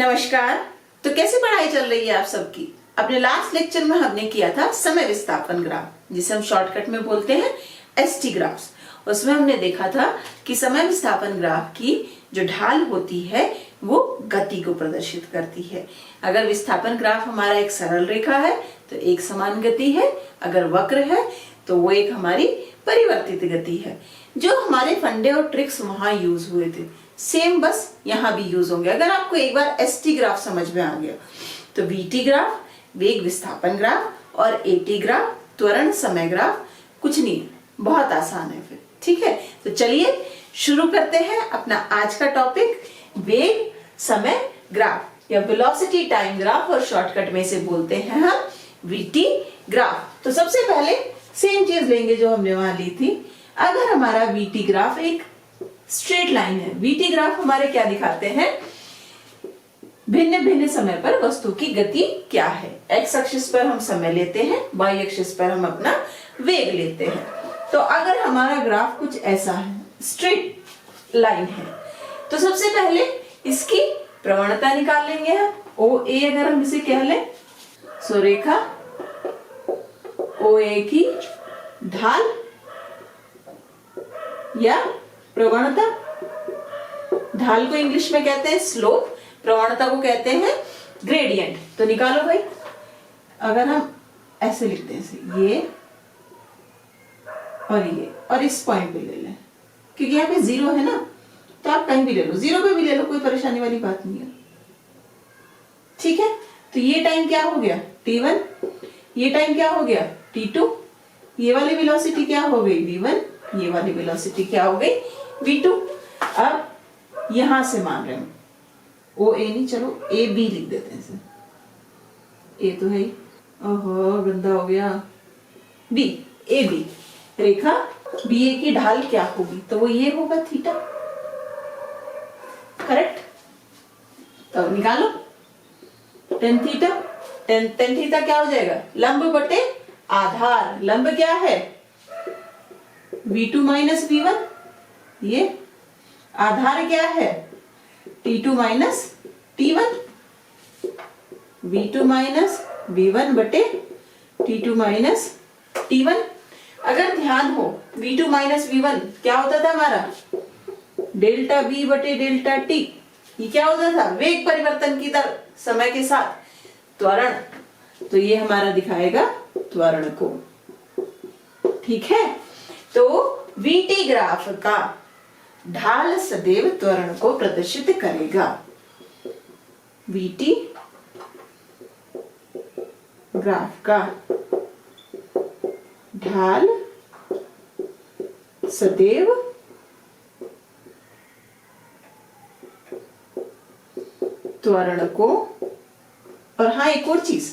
नमस्कार। तो कैसे पढ़ाई चल रही है आप सबकी? अपने लास्ट लेक्चर में हमने किया था समय विस्थापन ग्राफ, जिसे हम शॉर्टकट में बोलते हैं एसटी ग्राफ्स। उसमें हमने देखा था कि समय विस्थापन ग्राफ की जो ढाल होती है वो गति को प्रदर्शित करती है। अगर विस्थापन ग्राफ हमारा एक सरल रेखा है तो एक समान गति है, अगर वक्र है तो वो एक हमारी परिवर्तित गति है। जो हमारे फंडे और ट्रिक्स वहां यूज हुए थे सेम बस यहाँ भी यूज होंगे। अगर आपको एक बार एसटी ग्राफ समझ में आ गया तो वीटी ग्राफ वेग विस्थापन ग्राफ और एटी ग्राफ त्वरण समय ग्राफ कुछ नहीं है, बहुत आसान है फिर। ठीक है, तो चलिए शुरू करते हैं अपना आज का टॉपिक, वेग समय ग्राफ या वेलोसिटी टाइम ग्राफ, और शॉर्टकट में से बोलते हैं हम वीटी ग्राफ। तो सबसे पहले सेम चीज लेंगे जो हमने वहां ली थी। अगर हमारा वीटी ग्राफ एक स्ट्रेट लाइन है, वीटी ग्राफ हमारे क्या दिखाते हैं, भिन्न भिन्न समय पर वस्तु की गति क्या है। एक्स एक्सिस पर हम समय लेते हैं, वाई एक्सिस पर हम अपना वेग लेते हैं। तो अगर हमारा ग्राफ कुछ ऐसा है, स्ट्रेट लाइन है, तो सबसे पहले इसकी प्रवणता निकाल लेंगे हम। ओ ए अगर हम इसे कह लें, सो रेखा ओ ए की ढाल या प्रवणता, ढाल को इंग्लिश में कहते हैं स्लोप, प्रवणता को कहते हैं ग्रेडियंट। तो निकालो भाई। अगर हम ऐसे लिखते हैं, ये और इस पॉइंट पे ले लें, क्योंकि यहाँ पे जीरो है ना, तो आप कहीं भी ले लो, जीरो पे भी ले लो, कोई परेशानी वाली बात नहीं है। ठीक है, तो ये टाइम क्या हो गया t1, ये टाइम क्या हो गया t2, ये वाली वेलोसिटी क्या हो गई v1, ये वाली वेलोसिटी क्या हो गई v2। अब यहां से मान रहे हैं ओ ए नहीं, चलो ए बी लिख देते हैं सर, ए तो है ही, ओहो गंदा हो गया, बी, ए बी रेखा बी ए की ढाल क्या होगी, तो वो ये होगा थीटा। करेक्ट, तो निकालो टेन थीटा। टेन थीटा क्या हो जाएगा, लंब बटे आधार। लंब क्या है v2 माइनस v1, ये आधार क्या है t2 minus t1, v2 minus v1 बटे t2 माइनस t1। अगर ध्यान हो v2 माइनस v1 क्या होता था हमारा, डेल्टा v बटे डेल्टा t। ये क्या होता था, वेग परिवर्तन की दर समय के साथ त्वरण, तो ये हमारा दिखाएगा त्वरण को। ठीक है, तो वीटी ग्राफ का ढाल सदैव त्वरण को प्रदर्शित करेगा। वीटी ग्राफ का ढाल सदैव त्वरण को, और हाँ एक और चीज,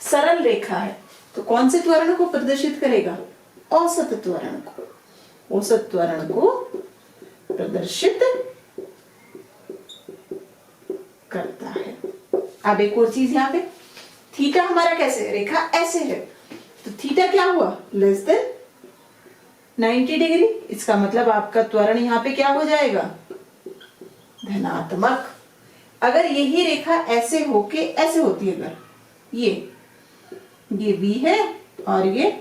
सरल रेखा है तो कौन से त्वरण को प्रदर्शित करेगा, औसत त्वरण को, औसत त्वरण को प्रदर्शित करता है। अब एक और चीज यहाँ पे, थीटा हमारा कैसे, रेखा ऐसे है तो थीटा क्या हुआ, लेस देन 90 डिग्री। इसका मतलब आपका त्वरण यहाँ पे क्या हो जाएगा, धनात्मक। अगर यही रेखा ऐसे होके ऐसे होती है, अगर ये v है और ये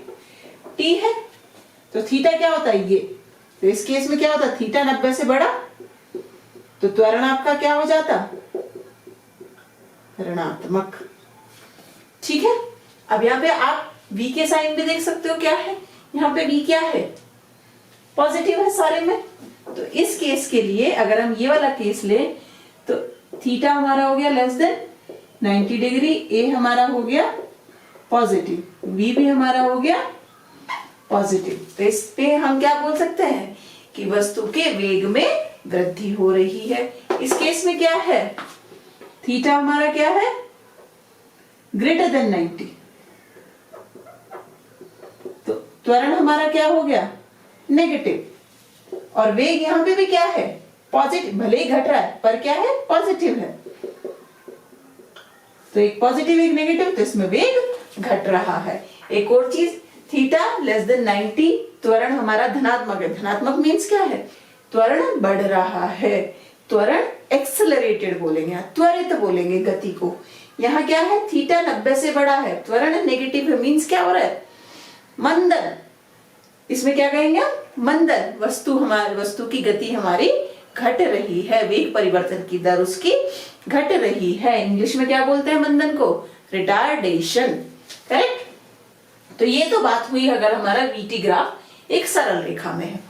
t है, तो थीटा क्या होता है ये, तो इस केस में क्या होता है, थीटा 90 से बड़ा, तो त्वरण आपका क्या हो जाता, ऋणात्मक। ठीक है, अब यहाँ पे आप v के साइन भी देख सकते हो, क्या है यहाँ पे v क्या है, पॉजिटिव है सारे में। तो इस केस के लिए अगर हम ये वाला केस ले तो थीटा हमारा हो गया लेस देन 90 डिग्री, ए हमारा हो गया पॉजिटिव, v भी हमारा हो गया पॉजिटिव। तो इस पे हम क्या बोल सकते हैं कि वस्तु के वेग में वृद्धि हो रही है। इस केस में क्या है, थीटा हमारा क्या है, ग्रेटर देन 90, तो त्वरण हमारा क्या हो गया, नेगेटिव, और वेग यहां पे भी क्या है, पॉजिटिव। भले ही घट रहा है पर क्या है, पॉजिटिव है। तो एक पॉजिटिव एक नेगेटिव, तो इसमें वेग घट रहा है। एक और चीज, थीटा लेस देन 90, त्वरण हमारा धनात्मक है। धनात्मक मीन्स क्या है, त्वरण बढ़ रहा है। त्वरण एक्सेलरेटेड बोलेंगे, त्वरित बोलेंगे गति को। यहाँ क्या है, थीटा 90 से बड़ा है, त्वरण नेगेटिव है, मीन्स क्या हो रहा है, मंदन। इसमें क्या कहेंगे, मंदन, वस्तु की गति हमारी घट रही है, वेग परिवर्तन की दर उसकी घट रही है। इंग्लिश में क्या बोलते हैं मंदन को, रिटार्डेशन। करेक्ट। तो ये तो बात हुई अगर हमारा वीटी ग्राफ एक सरल रेखा में है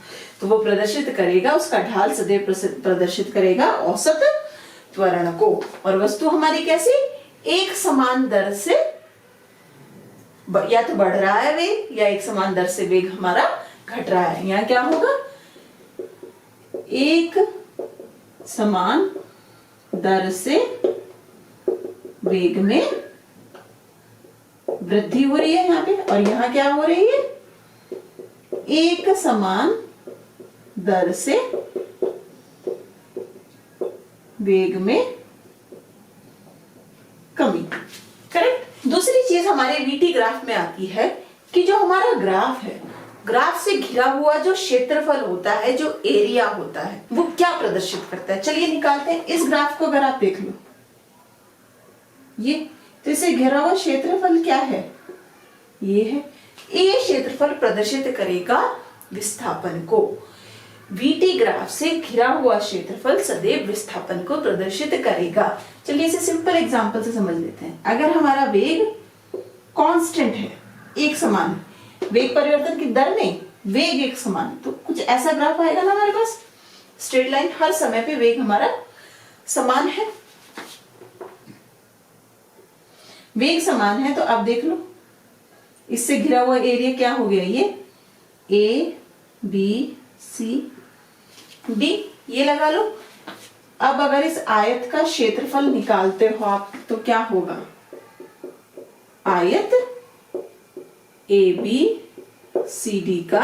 तो वो प्रदर्शित करेगा, उसका ढाल सदैव प्रदर्शित करेगा औसत त्वरण को, और वस्तु हमारी कैसी, एक समान दर से या तो बढ़ रहा है वेग या एक समान दर से वेग हमारा घट रहा है। यहाँ क्या होगा, एक समान दर से वेग में वृद्धि हो रही है यहाँ पे, और यहाँ क्या हो रही है, एक समान दर से वेग में कमी। करेक्ट। दूसरी चीज हमारे वीटी ग्राफ में आती है कि जो हमारा ग्राफ है, ग्राफ से घिरा हुआ जो क्षेत्रफल होता है, जो एरिया होता है, वो क्या प्रदर्शित करता है। चलिए निकालते हैं। इस ग्राफ को अगर आप देख लो, ये तो इसे घिरा हुआ क्षेत्रफल क्या है, ये है। ये क्षेत्रफल प्रदर्शित करेगा विस्थापन को। वीटी ग्राफ से घिरा हुआ क्षेत्रफल सदैव विस्थापन को प्रदर्शित करेगा। चलिए इसे सिंपल एग्जांपल से समझ लेते हैं। अगर हमारा वेग कांस्टेंट है, एक समान है, वेग परिवर्तन की दर नहीं, वेग एक समान, तो कुछ ऐसा ग्राफ आएगा ना हमारे पास, स्ट्रेट लाइन, हर समय पे वेग हमारा समान है, वेग समान है। तो अब देख लो, इससे घिरा हुआ एरिया क्या हो गया, ये ए बी सी डी, ये लगा लो। अब अगर इस आयत का क्षेत्रफल निकालते हो आप तो क्या होगा, आयत ए बी सी डी का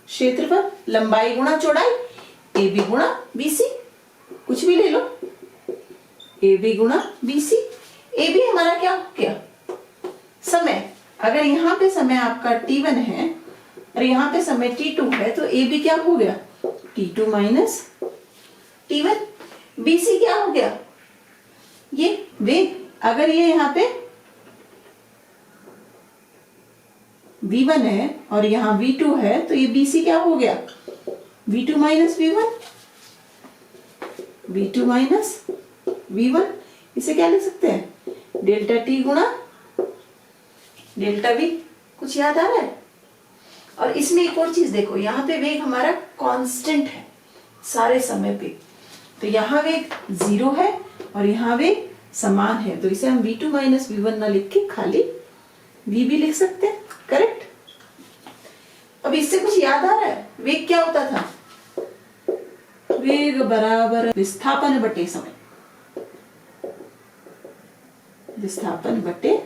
क्षेत्रफल, लंबाई गुणा चौड़ाई, ए बी गुणा बी सी, कुछ भी ले लो, ए बी गुणा बी सी। ए बी हमारा क्या हो गया, समय। अगर यहाँ पे समय आपका T1 है और यहाँ पे समय T2 है तो ए बी क्या हो गया, T2 minus T1। B C क्या हो गया, ये वेग। अगर ये यहाँ पे V1 है और यहाँ V2 है तो ये BC क्या हो गया, V2 minus V1, V2 minus V1। इसे क्या लिख सकते हैं, डेल्टा T गुणा डेल्टा V। कुछ याद आ रहा है। और इसमें एक और चीज देखो, यहाँ पे वेग हमारा कांस्टेंट है सारे समय पे, तो यहाँ वेग 0 है और यहाँ वेग समान है, तो इसे हम V2 माइनस V1 ना लिख के खाली V भी लिख सकते हैं। करेक्ट। अब इससे कुछ याद आ रहा है, वेग क्या होता था, वेग बराबर विस्थापन बटे समय, विस्थापन बटे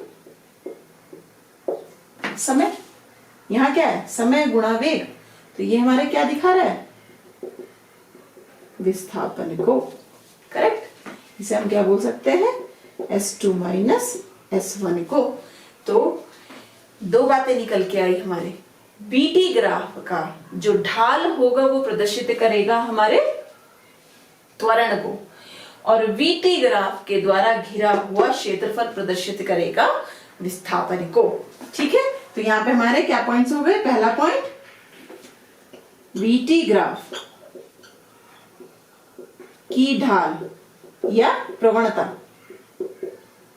समय। यहाँ क्या है, समय गुणा वेग, तो ये हमारे क्या दिखा रहा है, विस्थापन को। करेक्ट। इसे हम क्या बोल सकते हैं, S2 माइनस S1 को। तो दो बातें निकल के आई हमारे, बीटी ग्राफ का जो ढाल होगा वो प्रदर्शित करेगा हमारे त्वरण को, और वीटी ग्राफ के द्वारा घिरा हुआ क्षेत्रफल प्रदर्शित करेगा विस्थापन को। ठीक है। तो यहाँ पे हमारे क्या पॉइंट्स हो गए, पहला पॉइंट, वीटी ग्राफ की ढाल या प्रवणता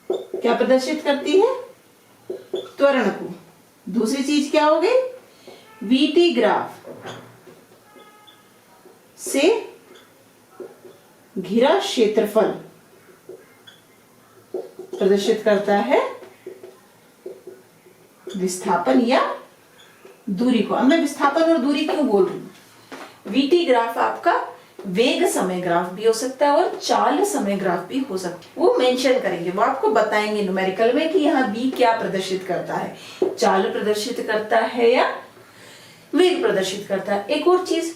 क्या प्रदर्शित करती है, त्वरण को। दूसरी चीज क्या हो गई, वीटी ग्राफ से घिरा क्षेत्रफल प्रदर्शित करता है विस्थापन या दूरी को। अब मैं विस्थापन और दूरी क्यों बोल रही हूं, वीटी ग्राफ आपका वेग समय ग्राफ भी हो सकता है और चाल समय ग्राफ भी हो सकता है, वो मेंशन करेंगे, वो आपको बताएंगे न्यूमेरिकल में कि यहाँ बी क्या प्रदर्शित करता है, चाल प्रदर्शित करता है या वेग प्रदर्शित करता है। एक और चीज,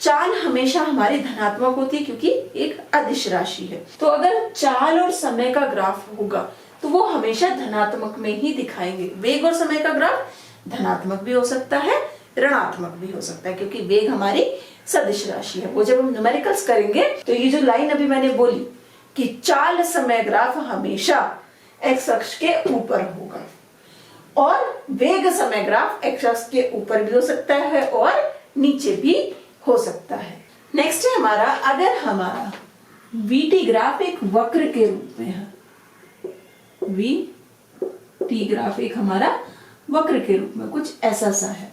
चाल हमेशा हमारी धनात्मक होती है क्योंकि एक अदिश राशि है, तो अगर चाल और समय का ग्राफ होगा तो वो हमेशा धनात्मक में ही दिखाएंगे। वेग और समय का ग्राफ धनात्मक भी हो सकता है, ऋणात्मक भी हो सकता है, क्योंकि वेग हमारी सदिश राशि है। वो जब हम न्यूमेरिकल्स करेंगे तो ये जो लाइन अभी मैंने बोली कि चाल समय ग्राफ हमेशा एक्स अक्ष के ऊपर होगा और वेग समय ग्राफ एक्स अक्ष के ऊपर भी हो सकता है और नीचे भी हो सकता है। नेक्स्ट है हमारा, अगर हमारा वीटी ग्राफ एक वक्र के रूप में है, वीटी ग्राफ एक हमारा वक्र के रूप में कुछ ऐसा सा है,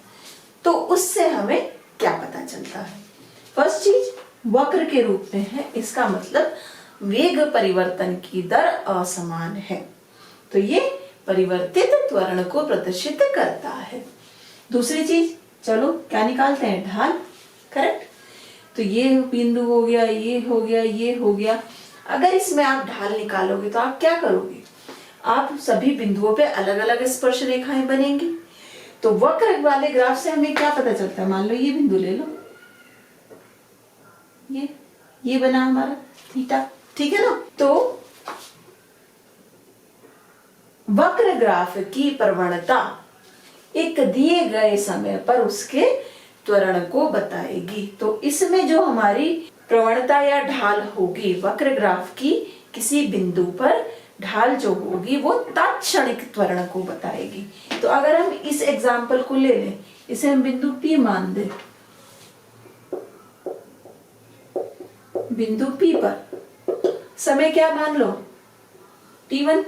तो उससे हमें क्या पता चलता है? फर्स्ट चीज, वक्र के रूप में है, इसका मतलब वेग परिवर्तन की दर असमान है, तो ये परिवर्तित त्वरण को प्रदर्शित करता है। दूसरी चीज, चलो क्या निकालते हैं? ढाल। करेक्ट। तो ये बिंदु हो गया, ये हो गया, ये हो गया। अगर इसमें आप ढाल निकालोगे तो आप क्या करोगे? आप सभी बिंदुओं पे अलग अलग स्पर्श रेखाएं बनेंगी। तो वक्र वाले ग्राफ से हमें क्या पता चलता है? मान लो ये बिंदु ले लो, ये बना हमारा थीटा, ठीक है ना। तो वक्र ग्राफ की प्रवणता एक दिए गए समय पर उसके त्वरण को बताएगी। तो इसमें जो हमारी प्रवणता या ढाल होगी वक्र ग्राफ की, किसी बिंदु पर ढाल जो होगी वो तात्क्षणिक त्वरण को बताएगी। तो अगर हम इस एग्जाम्पल को ले लें, इसे हम बिंदु P मान दें, बिंदु P पर समय क्या मान लो? t1,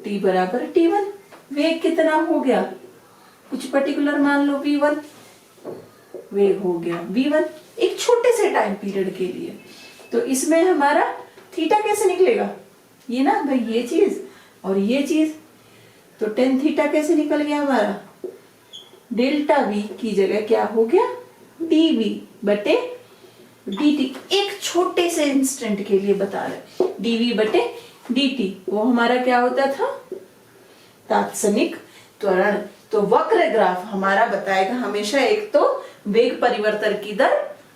t बराबर t1। वेग कितना हो गया? कुछ पर्टिकुलर मान लो v1, वेग हो गया v1 एक छोटे से टाइम पीरियड के लिए। तो इसमें हमारा थीटा कैसे निकलेगा? ये ना भाई, ये चीज और ये चीज, तो टेन थीटा कैसे निकल गया हमारा? डेल्टा v की जगह क्या हो गया? dv बटे dt। एक छोटे से इंस्टेंट के लिए बता रहे, dv बटे dt वो हमारा क्या होता था? तात्क्षणिक त्वरण। तो वक्र ग्राफ हमारा बताएगा हमेशा, एक तो वेग परिवर्तन की दर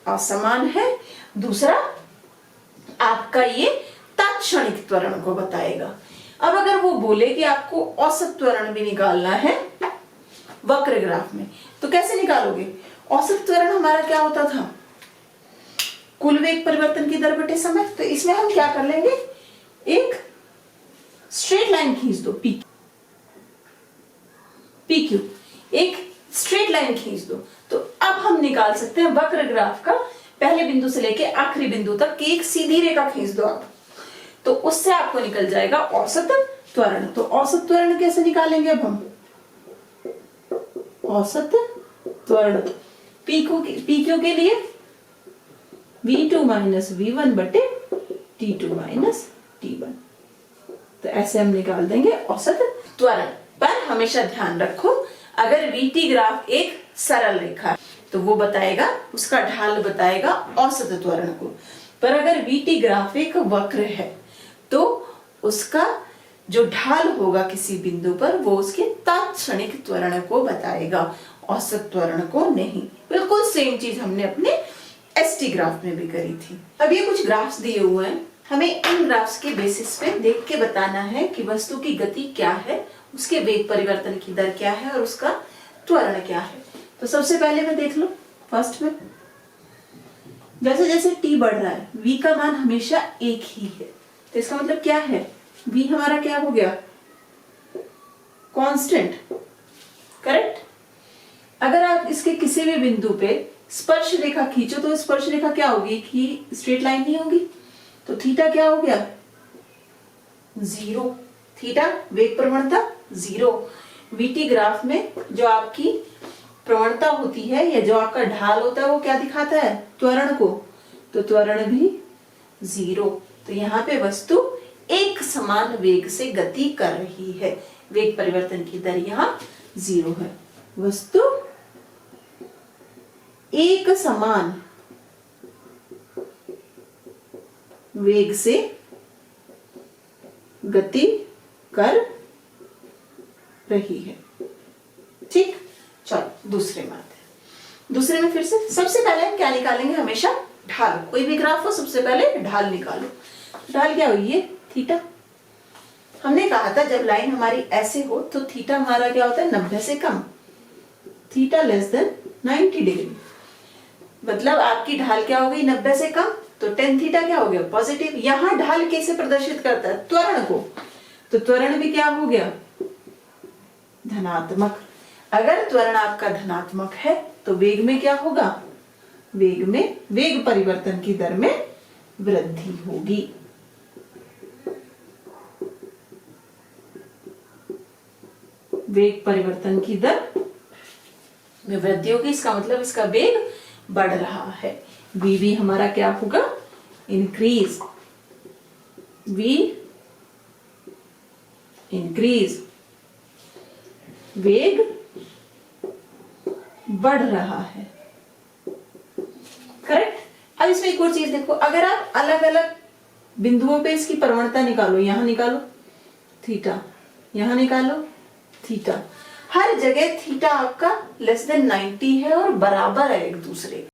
असमान है, दूसरा आपका ये तात्क्षणिक त्वरण को बताएगा। अब अगर वो बोले कि आपको औसत त्वरण भी निकालना है वक्र ग्राफ में, तो कैसे निकालोगे? औसत त्वरण हमारा क्या होता था? कुल वेग परिवर्तन की दर बटे समय। तो इसमें हम क्या कर लेंगे? एक स्ट्रेट लाइन खींच दो, PQ, एक स्ट्रेट लाइन खींच दो। तो अब हम निकाल सकते हैं वक्र ग्राफ का पहले बिंदु से लेके आखिरी बिंदु तक की एक सीधी रेखा खींच दो आप, तो उससे आपको निकल जाएगा औसत त्वरण। तो औसत त्वरण कैसे निकालेंगे अब हम? औसत त्वरण PQ के लिए V2 माइनस V1 बटे T2 माइनस T1। तो ऐसे हम निकाल देंगे औसत त्वरण। पर हमेशा ध्यान रखो, अगर VT ग्राफ एक सरल रेखा है तो वो बताएगा, उसका ढाल बताएगा औसत त्वरण को। पर अगर VT ग्राफ एक वक्र है तो उसका जो ढाल होगा किसी बिंदु पर वो उसके तात्क्षणिक त्वरण को बताएगा, औसत त्वरण को नहीं। बिल्कुल सेम चीज हमने अपने ST ग्राफ में भी करी थी। अब ये कुछ ग्राफ्स दिए हुए हैं, हमें इन ग्राफ्स के बेसिस पे देख के बताना है कि वस्तु की गति क्या है, उसके वेग परिवर्तन की दर क्या है और उसका त्वरण क्या है। तो सबसे पहले में देख लो, फर्स्ट में जैसे जैसे t बढ़ रहा है v का मान हमेशा एक ही है। तो इसका मतलब क्या है? v हमारा क्या हो गया? कांस्टेंट। करेक्ट। अगर आप इसके किसी भी बिंदु पे स्पर्श रेखा खींचो तो स्पर्श रेखा क्या होगी? कि स्ट्रेट लाइन नहीं होगी। तो थीटा क्या हो गया? 0। थीटा वेग प्रवणता 0। VT ग्राफ में जो आपकी प्रवणता होती है या जो आपका ढाल होता है वो क्या दिखाता है? त्वरण को। तो त्वरण भी 0। तो यहाँ पे वस्तु एक समान वेग से गति कर रही है, वेग परिवर्तन की दर यहाँ 0 है। वस्तु एक समान वेग से गति कर रही है। ठीक, चलो दूसरे में आते हैं। दूसरे में फिर से सबसे पहले हम क्या निकालेंगे? हमेशा ढाल। कोई भी ग्राफ हो सबसे पहले ढाल निकालो। ढाल क्या हुई है? थीटा। हमने कहा था जब लाइन हमारी ऐसे हो तो थीटा हमारा क्या होता है? 90 से कम। Theta less than 90 degree. मतलब आपकी ढाल क्या हो गई 90 से कम, तो tan थीटा क्या हो गया पॉजिटिव। यहां ढाल कैसे प्रदर्शित करता है त्वरण को, तो त्वरण भी क्या हो गया धनात्मक। अगर त्वरण आपका धनात्मक है तो वेग में क्या होगा, वेग में वेग परिवर्तन की दर में वृद्धि होगी। वेग परिवर्तन की दर में वृद्धि होगी, इसका मतलब इसका वेग बढ़ रहा है। v भी हमारा क्या होगा इंक्रीज, v इंक्रीज, वेग बढ़ रहा है, करेक्ट। अब इसमें एक और चीज देखो, अगर आप अलग अलग बिंदुओं पे इसकी प्रवणता निकालो, यहां निकालो थीटा, यहां निकालो थीटा, हर जगह थीटा आपका लेस देन 90 है और बराबर है एक दूसरे